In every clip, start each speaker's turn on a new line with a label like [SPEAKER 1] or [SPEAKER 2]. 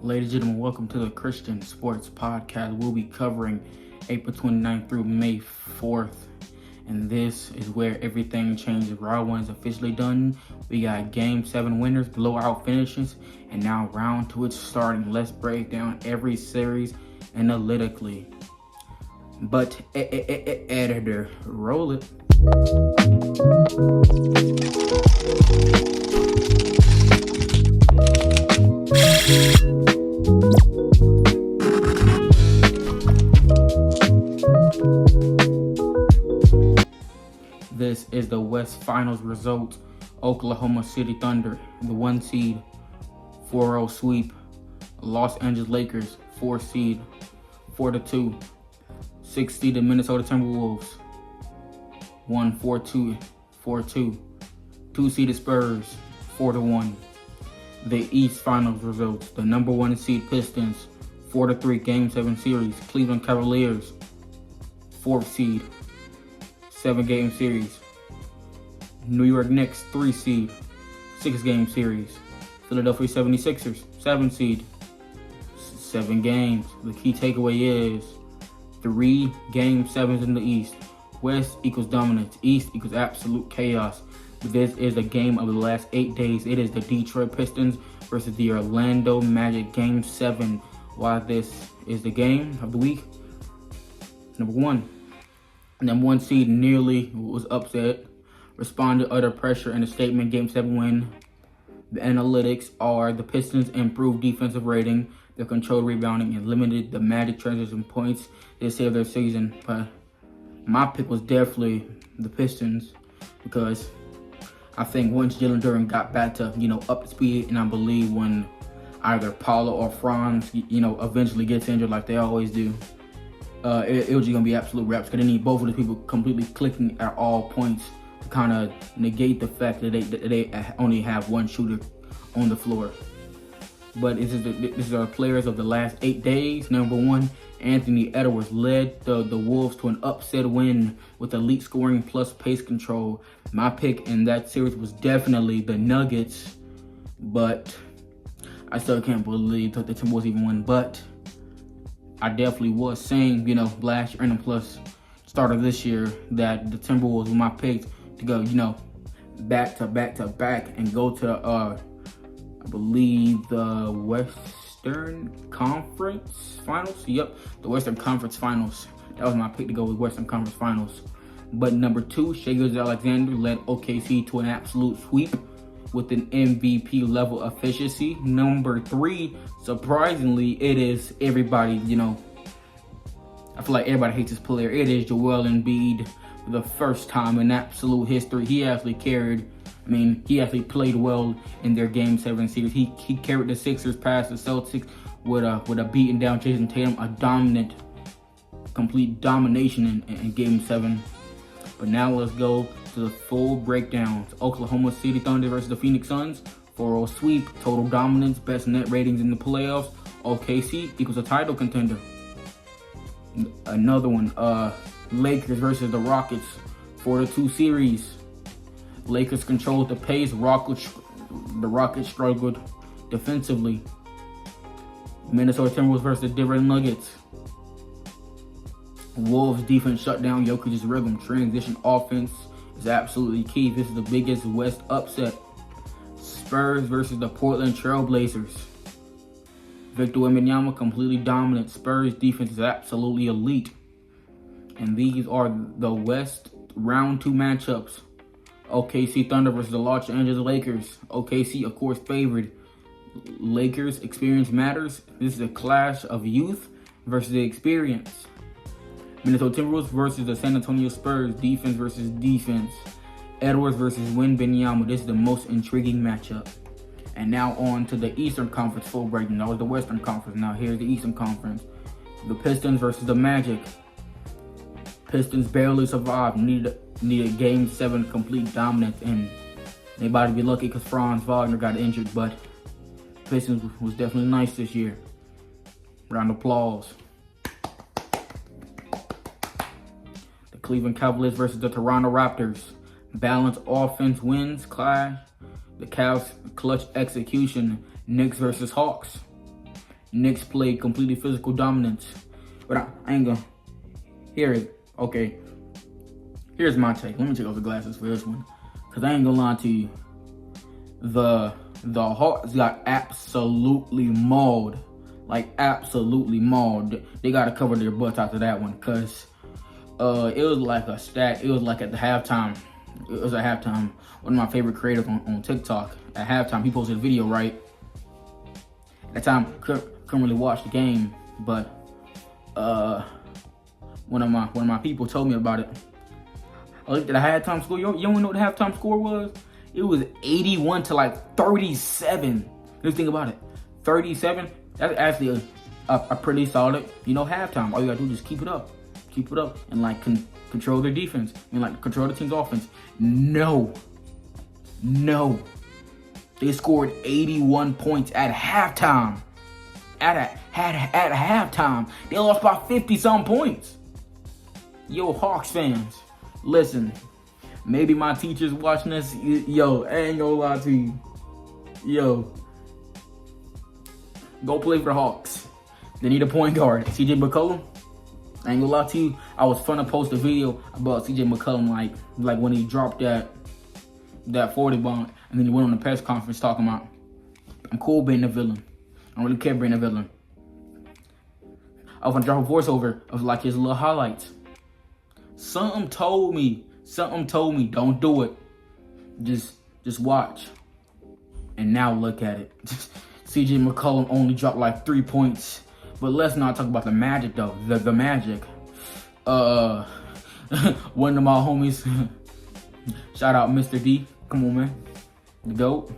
[SPEAKER 1] Ladies and gentlemen, welcome to the Christian Sports Podcast. We'll be covering April 29th through May 4th. And this is where everything changes. Round 1 is officially done. We got Game 7 winners, blowout finishes, and now Round 2 is starting. Let's break down every series analytically. But editor, roll it. This is the West Finals result. Oklahoma City Thunder, the 1 seed, 4-0 sweep. Los Angeles Lakers, 4 seed, 4-2. 6 seed, the Minnesota Timberwolves, 4-2. 2 seeded Spurs, 4-1. The East Finals results. The number 1 seed Pistons, 4-3 Game 7 series. Cleveland Cavaliers, 4th seed, 7-game series. New York Knicks, 3 seed, 6-game series. Philadelphia 76ers, 7 seed, 7 games. The key takeaway is 3 Game 7s in the East. West equals dominance. East equals absolute chaos. This is the game of the last 8 days. It is the Detroit Pistons versus the Orlando Magic, Game 7. Why this is the game of the week? Number 1 seed nearly was upset. Responded under pressure in a statement Game 7 win. The analytics are the Pistons' improved defensive rating, their controlled rebounding, and limited the Magic transition points they saved their season. But my pick was definitely the Pistons because I think once Jalen Duren got back to, up to speed, and I believe when either Paolo or Franz, eventually gets injured like they always do, it was just going to be absolute wraps because they need both of the people completely clicking at all points to kind of negate the fact that they only have one shooter on the floor. But this is our players of the last 8 days. Number 1, Anthony Edwards led the Wolves to an upset win with elite scoring plus pace control. My pick in that series was definitely the Nuggets, but I still can't believe that the Timberwolves even won. But I definitely was saying, last year and plus start of this year that the Timberwolves were my pick to go, back to back and go to I believe the Western Conference Finals. Yep, the Western Conference Finals. That was my pick to go with Western Conference Finals. But number 2, Shai Gilgeous-Alexander led OKC to an absolute sweep with an MVP level efficiency. Number 3, surprisingly, it is everybody, I feel like everybody hates this player. It is Joel Embiid. For the first time in absolute history, he actually played well in their Game 7 series. He carried the Sixers past the Celtics with a beaten down Jason Tatum, a complete domination in Game 7. But now let's go to the full breakdowns. Oklahoma City Thunder versus the Phoenix Suns, 4-0 sweep, total dominance, best net ratings in the playoffs. OKC equals a title contender. Another one, Lakers versus the Rockets, 4-2 series. Lakers controlled the pace. The Rockets struggled defensively. Minnesota Timberwolves versus the Denver Nuggets. Wolves defense shut down Jokic's rhythm. Transition offense is absolutely key. This is the biggest West upset. Spurs versus the Portland Trailblazers. Victor Wembanyama completely dominant. Spurs defense is absolutely elite. And these are the West round 2 matchups. OKC Thunder versus the Los Angeles Lakers. OKC, of course, favored. Lakers, experience matters. This is a clash of youth versus the experience. Minnesota Timberwolves versus the San Antonio Spurs. Defense versus defense. Edwards versus Wembanyama. This is the most intriguing matchup. And now on to the Eastern Conference full breakdown. That was the Western Conference. Now here's the Eastern Conference. The Pistons versus the Magic. Pistons barely survived. Needed Game 7 complete dominance, and they about to be lucky because Franz Wagner got injured. But Pistons was definitely nice this year. Round of applause. The Cleveland Cavaliers versus the Toronto Raptors. Balanced offense wins clash. The Cavs clutch execution. Knicks versus Hawks. Knicks played completely physical dominance. But I ain't gonna. Here it. Okay. Here's my take. Let me take off the glasses for this one. Because I ain't gonna lie to you. The Hawks got absolutely mauled. Like, absolutely mauled. They got to cover their butts after that one. Because it was like a stat. It was like at the halftime. It was at halftime. One of my favorite creators on TikTok. At halftime, he posted a video, right? At the time, couldn't really watch the game. But one of my people told me about it. I looked at the halftime score. You don't know what the halftime score was? It was 81 to like 37. Just think about it. 37. That's actually a pretty solid, halftime. All you gotta do is just keep it up, and like control their defense and like control the team's offense. No. They scored 81 points at halftime. At halftime, they lost by 50-some points. Yo, Hawks fans, listen. Maybe my teacher's watching this. Yo, I ain't gonna lie to you. Yo, go play for the Hawks. They need a point guard. CJ McCollum. I ain't gonna lie to you. I was fun to post a video about CJ McCollum, like when he dropped that 40 bomb, and then he went on the press conference talking about, I'm cool being a villain. I don't really care being a villain. I was gonna drop a voiceover of like his little highlights. Something told me, don't do it. Just watch. And now look at it. CJ McCollum only dropped like 3 points. But let's not talk about the Magic though. The Magic. One of my homies. Shout out Mr. D. Come on, man. The GOAT.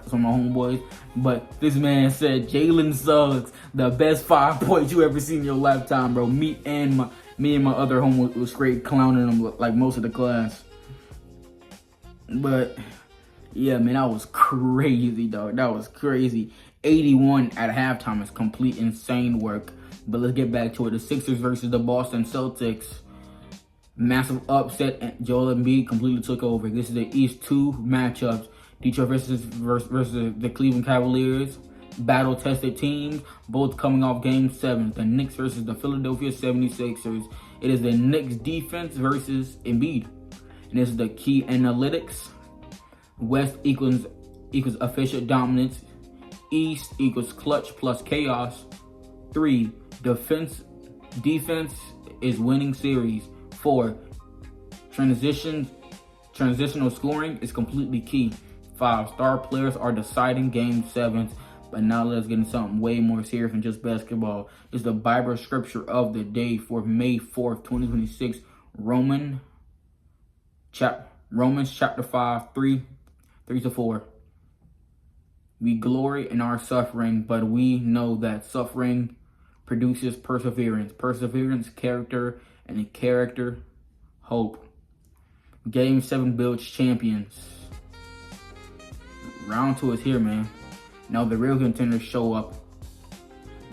[SPEAKER 1] Some of my homeboys. But this man said Jalen Suggs, the best 5 points you ever seen in your lifetime, bro. Me and my other homie was straight clowning him like most of the class. But yeah, man, that was crazy, dog. That was crazy. 81 at halftime is complete insane work. But let's get back to it. The Sixers versus the Boston Celtics. Massive upset, and Joel Embiid completely took over. This is the East 2 matchups. Detroit versus the Cleveland Cavaliers. Battle-tested teams, both coming off Game 7. The Knicks versus the Philadelphia 76ers. It is the Knicks defense versus Embiid. And this is the key analytics. West equals efficient dominance. East equals clutch plus chaos. 3, defense is winning series. 4, transitional scoring is completely key. 5, star players are deciding Game 7s. But now let's get into something way more serious than just basketball. This is the Bible scripture of the day for May 4th, 2026. Romans chapter 5, 3-4. We glory in our suffering, but we know that suffering produces perseverance. Perseverance, character, and character, hope. Game 7 builds champions. Round 2 is here, man. Now the real contenders show up.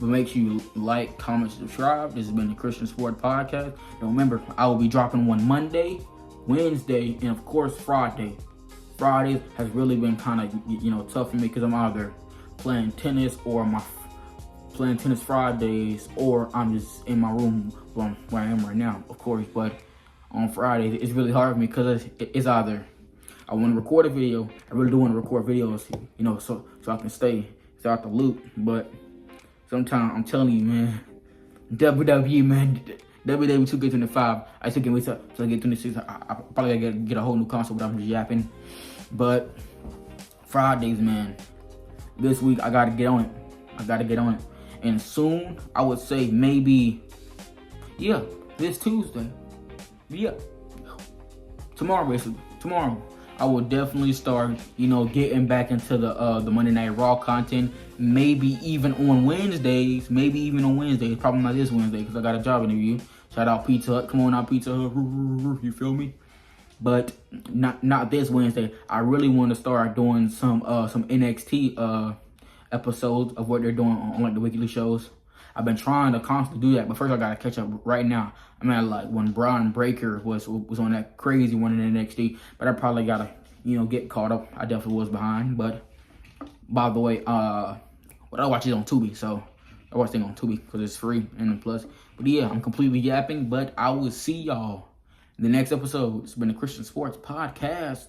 [SPEAKER 1] But make sure you like, comment, subscribe. This has been the Christian Sport Podcast. And remember, I will be dropping one Monday, Wednesday, and of course Friday. Fridays has really been kind of tough for me because I'm either playing tennis playing tennis Fridays, or I'm just in my room where I am right now, of course. But on Fridays, it's really hard for me because it's either I want to record a video. I really do want to record videos, so I can stay out the loop. But sometimes I'm telling you, man, WWE, man, WWE 2K25. I still can't wait till I get 26. I probably gotta get a whole new console, but I'm just yapping. But Fridays, man, this week I gotta get on it. And soon, I would say maybe, this Tuesday. Tomorrow, basically. Tomorrow, I will definitely start, getting back into the Monday Night Raw content. Maybe even on Wednesdays. Probably not this Wednesday because I got a job interview. Shout out Pizza Hut. Come on out, Pizza Hut. You feel me? But not this Wednesday. I really want to start doing some NXT episodes of what they're doing on like the weekly shows. I've been trying to constantly do that, but first I gotta catch up right now. I'm at like when Braun Breaker was on that crazy one in NXT, but I probably gotta get caught up. I definitely was behind, but by the way, what I watch is on Tubi, so I watch it on Tubi because it's free and then plus. But yeah, I'm completely yapping. But I will see y'all in the next episode. It's been the Christian Sports Podcast.